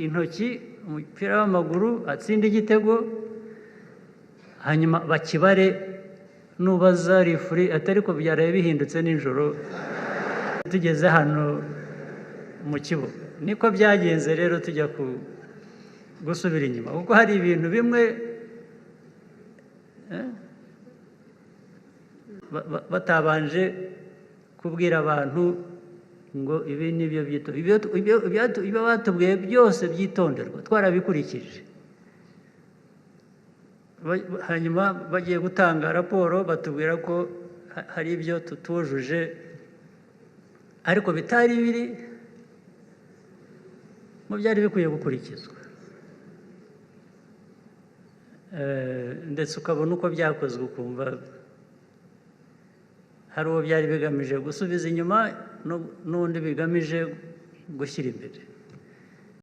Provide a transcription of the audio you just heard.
intoki umupira w'amaguru atsinda igitego hanyuma bakibare nubaza rifuri atari ko byaraye bihindutse nijoro tugeze hano mu kibuga niko byagenze rero tujya gusubira inyuma kuko hari ibintu bimwe batabanje kubwira abantu ngo ibi nibyo ibyo batubwiye byose byitonderwa twarabikurikije hanyuma bagiye gutanga raporo batubwira ko hari ibyo tutujuje ariko bitari biri mu byari bikwiye gukurikizwa ndetse ukabona uko byakozwe ukumva hari uwo byari bigamije gusubiza inyuma n'undi bigamije gushyira imbere